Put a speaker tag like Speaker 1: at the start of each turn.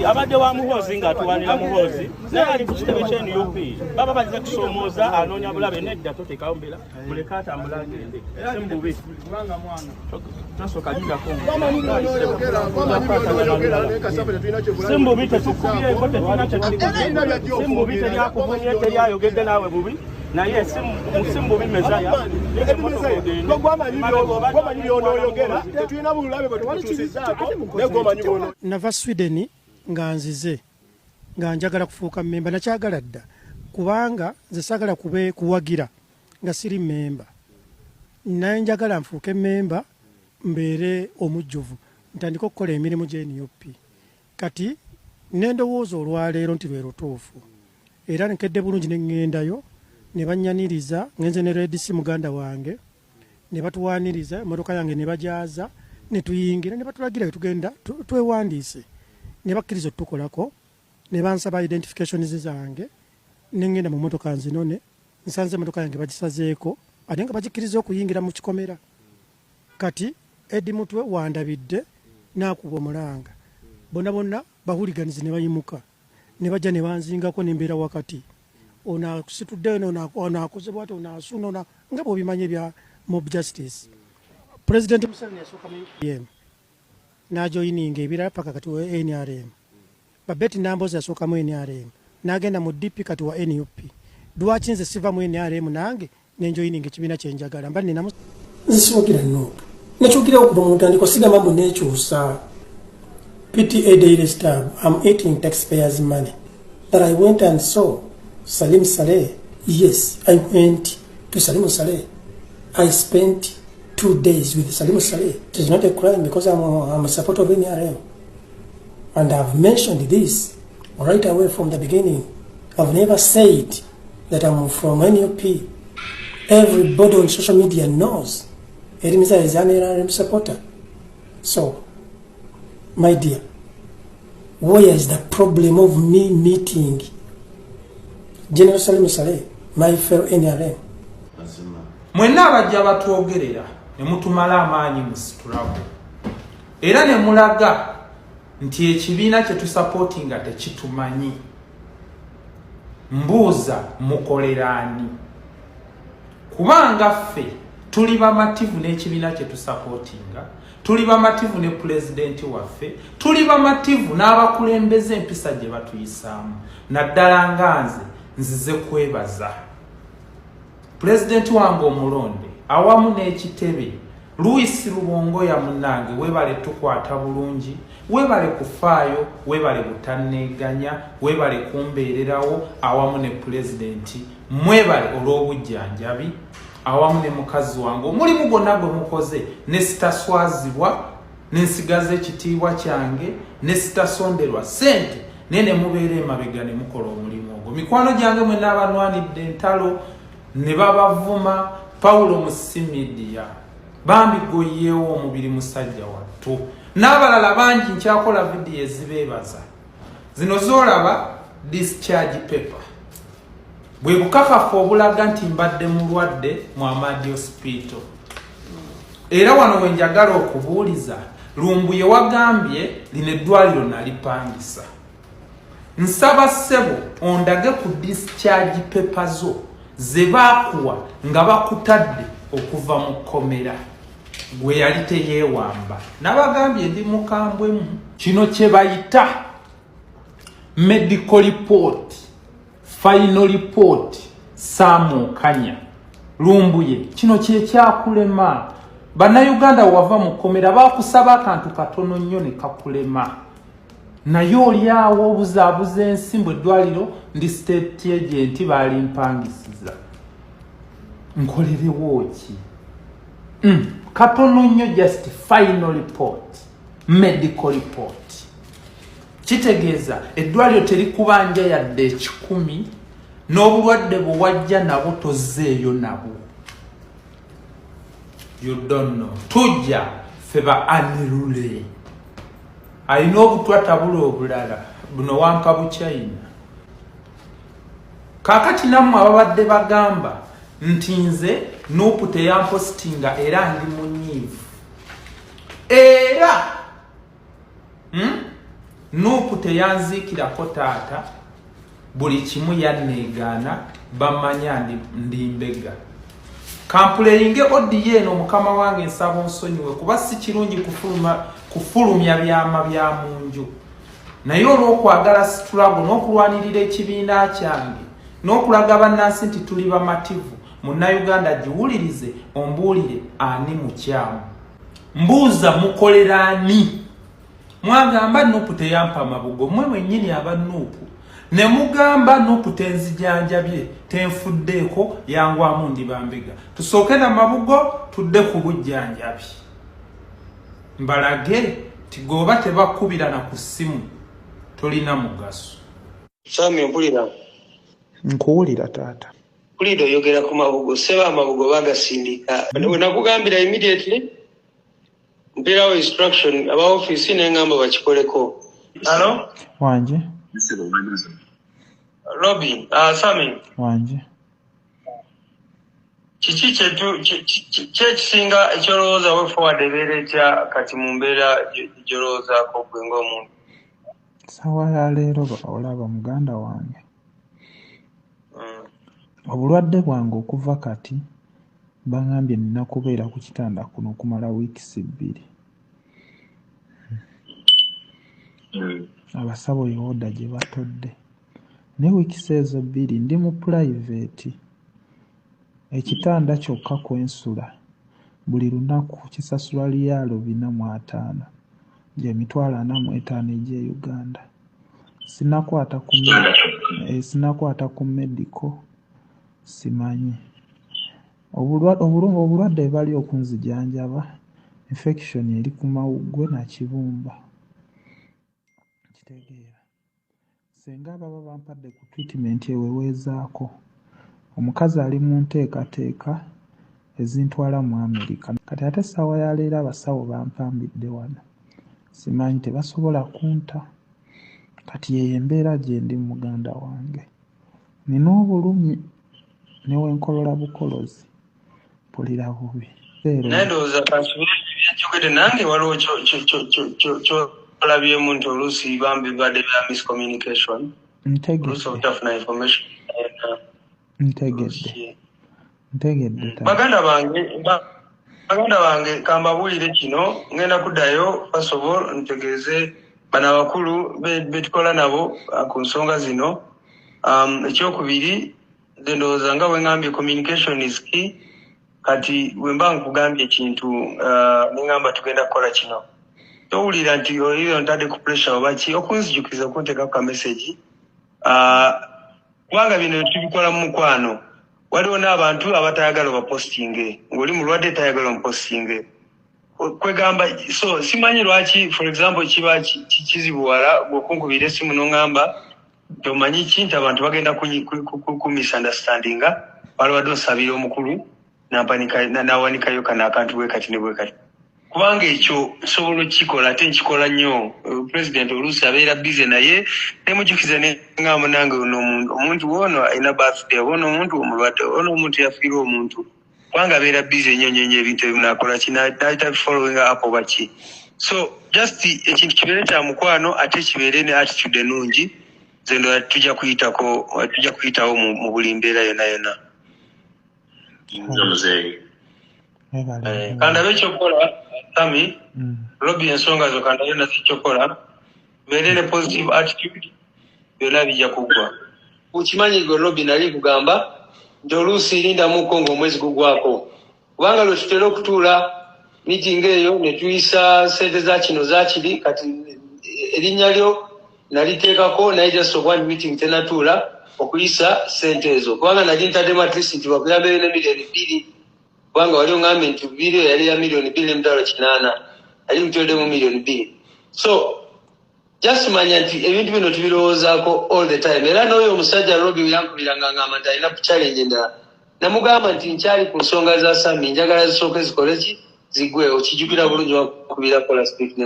Speaker 1: abadde wa muhozi ng'atuwanira muhozi naye ali ku kitebe kya NUP baba bazze kusomooza anoonya bulabe nedda totekawo mbeera muleke atambula agende sembubi tasooka lindako sembubi tetukubyeko tetulina sembubi teryakuvunye teryayogedde naawe bubi naye simbubi Mesiah
Speaker 2: nava Sweden nga nzize nga njagala kufuuka memba nakyagala dda kubanga nze saagala kuwagira nga siri memba naye njagala nfuuke memba mbeere omujjuvu ntandika okukola emirimu gya NUP kati nendowooza olwaleero nti lwe lutuufu era nkedde bulungi ne ŋŋendayo ne bannyaniriza ngenze ne Redis muganda wange ne batuwaniriza emmotoka yange ne bajaaza ne tuyingira ne batulagira tugenda twewandiise ne bakkiriza otukolako ne bansaba identifications zange ne ngenda mu mmotoka nzinone nsanze emmotoka yange bagisazeeko ate nga bagikkiriza okuyingira mu kikomera kati Eddy mutwe wandabidde n'akuba omulanga bonna bahuliganizi ne bayimuka ne bajja ne banzingako nembeera wakati ono akusitudde ono akoze bwati ono asuna nga bw'obimanyi bya mob justice. President Museveni yasooka mu UPM n'ajoyininga ebirala paka kati wa NRM. Babeti Namboza yasooka mu NRM n'agenda mu DP kati wa NUP. Lwaki nze siva mu NRM nange n'enjoyininga ekibiina kye njagala mba nina nsiwakira NUP nakyukira okuva mu ntandikwa sigamba mbu neekyusa PTA daily stab. I'm eating taxpayers' money. That I went and saw Salim Saleh. Yes, I went to Salim Saleh. I spent 2 days with Salim Saleh. It is not a crime because I'm a supporter of NRM. And I've mentioned this right away from the beginning. I've never said that I'm from NUP. Everybody on social media knows Eddy Mesiah is an NRM supporter. So, my dear, where is the problem of me meeting General Salim Saleh, my fellow NRM?
Speaker 3: Mwenna abajja batwogerera ne mutumala amaanyi musitulamu era ne mulaga nti ekibiina kye tusupportinga tekitumanyi. Mbuuza mukoleraani kubanga ffe tuli bamativu n'ekibiina kye tusupportinga, tuli bamativu ne pulezidenti waffe, tuli bamativu n'abakulembeze empisa gye batuyisaamu. Naddala nga nzize kwebaza pulezidenti wange omulonde awamu n'ekitebe Louis Rubongoya munnange, webale tukwata bulungi, webale kufaayo, webale butanneeganya, webale kumbeererawo awamu ne pulezidenti, mwebale olw'obujjanjabi awamu ne mukazi wange omulimu gwonna gwe mukoze ne sitaswazibwa ne nsigaza ekitiibwa kyange ne sitasonderwa ssente naye ne mubeera emabega ne mukola omulimu ogwo. Mikwano gyange mwenna abanwanidde entalo ne babavuma Paulo Musimidia bambi goyeewo omubiri musajja wattu n'abalala bangi nkyakola vidiyo ezibeebaza zino z'olaba discharge paper bwe bukakafu obulaga nti mbadde mulwadde mu Amadi Hospital. Era wano we njagala okubuuliza, Lumbuye wagambye lino eddwaliro nalipangisa. Nsaba ssebo ondage ku discharge paper zo ze baakuwa nga bakutadde okuva mu kkomera gwe yali teyeewamba. Nabagambye ndi mukambwemu. Kino kye bayita medical report, final report, Samuokanya. Lumbuye kino kye kyakulema. Bannayuganda wava mu kkomera baakusaba akantu katono nnyo ne kakulema. Naye oli awo obuzaabuza ensimbu eddwaliro ndi state agent balimpangisiza. Nkolerewo ki? Katono nnyo, just final report, medical report. Kitegeeza eddwaliro terikubanja yadde 10 n'obulwadde bwe wajja nabo tozzeeyo nabo. You don't know. Tujja feba anirule. alina obutwa tabula obulala buno wampa buchina kakati nammwe ababadde bagamba nti nze NUP teyampostinga era ndi munyiivu era NUP teyanziikirako taata buli kimu yanneegaana bamanya ndi mbega kampuleyinge odi yeno mukama wange nsaba nsonyiwe kuba si kirungi kufulumya byama bya munju naye olw'okwagala situlago n'okulwanirira ekibiina kyange n'okulaga bannansi nti tuli bamativu munnayuganda giwulirize ombuulire ani mukyamu mbuuza mukolera ani mwagamba NUP teyampa amabugo mmwe mwennyini aba NUP ne mugamba NUP tenzijanjabye tenfuddeeko yangwamu ndi bambega tusooke na mabugo tudde ku bujjanjabi mbalage tigoba tebakubirana ku ssimu tolina mugaso.
Speaker 4: Sammy mpulira
Speaker 3: nkuwulira taata
Speaker 4: pulido yogera ku mabugo seba amabugo bagasindika nakugambira immediately mpirawo instruction aba office n'engamba bakikoleko. Hello
Speaker 3: wanje
Speaker 4: Robin Sammy
Speaker 3: wanje
Speaker 4: kiki kyekisinga ekyolowooza we forward ebeera etya kati mu mbeera gyolowoozaako gwe ng'omuntu
Speaker 3: sawa ya leero olaba muganda wange obulwadde bwange okuva kati bangambye nina kubeera ku kitanda kuno okumala wiikisi 2 abasawo yooda gye batodde ne wiikisi ezo 2 ndi mu private ekitanda kyokka kwensula buli lunaku kisasulwa liyalo 405 gyemitwalo 45 egye Uganda sinakwata ku medical simanyi obulwadde bali okunzijanjaba infection eri ku mawuggwe na kibumba kitegeera senga baba bampadde ku treatment eweweezaako omukazi ali mu nteekateeka ezintwala mu Amerika kati ate essaawa ya leero abasawo bampambidde wano simanyi tebasobola kunta kati yeyo embeera gye ndi muganda wange nina obulumi newenkolola bukolozi mpulira bubi
Speaker 4: naye ndowooza kakibyekigwedde nange waliwo kyolabyemu nti oluusi bambi badde bya miscommunication oluusi obutafuna information
Speaker 3: ntegedde
Speaker 4: baganda bange kambabuulire kino ngenda kuddayo first of all ntegeeze bano abakulu betukola nabo ku nsonga zino. Ekyokubiri nze ndowooza nga bwe ngambye communication is key. Kati bwe mba nkugambye ekintu nengamba tugenda kukola kino towulira nti oyo ntadde ku pressure oba ki okunzijukiriza okunteekako ka message kubanga bino tubikola mu mukwano. Waliwo n'abantu abatayagala bapostinge ng'oli mulwadde tayagala omupostinge kwegamba so simanyi lwaki for example kiba kizibuwala bw'okunkubira essimu n'ongamba tomanyi ki nti abantu bagenda ku misunderstandinga balwadde osabira omukulu nawanikayo kana akantu bwe kati ne bwe kati kubanga ekyo sobola okukikola ate nkikola nnyo. President oluusi abeera bize naye nemujukiza nengamba nange omuntu wono alina birthday wono omuntu omulwadde wono omuntu yafiirwa omuntu kubanga abeera bize nnyo nnyo ebintu ebinakola kinaita following up oba ki. So just ekintu kibeere kya mukwano ate kibeere ne attitude ennungi zendo tujja kuyitawo mu buli mbeera yonna yonna. Kandabe ekyokukola Sammy Robbie ensonga zo kandabe nazo ekyokukola beere ne positive attitude byonna bijja kuggwa. Ukimanyi gwe Robbie nali kugamba nti oluusi lindamuko ng'omwezi gugwako kubanga lwe tutera okutuula meeting eyo ne tuyisa ssente za kino za kiri kati erinnya lyo naliteekako naye just one meeting tenatuula okuyisa ssente ezo kubanga nali ntaddemu at least nti bakuyambeyo ne miliyoni 2 kubanga wali ongambye nti biiriyo yali ya miliyoni 2.8 ali mutweddemu miliyoni 2. So just manya nti ebintu bino tubirowoozaako all the time era n'oyo omusajja Robbie yankubiranga ngamba nti alina challenge endala namugamba nti nkyali ku nsonga za Sammy njagala zisooke zikole ki ziggwewo kijjukira bulungi wakubira kola speak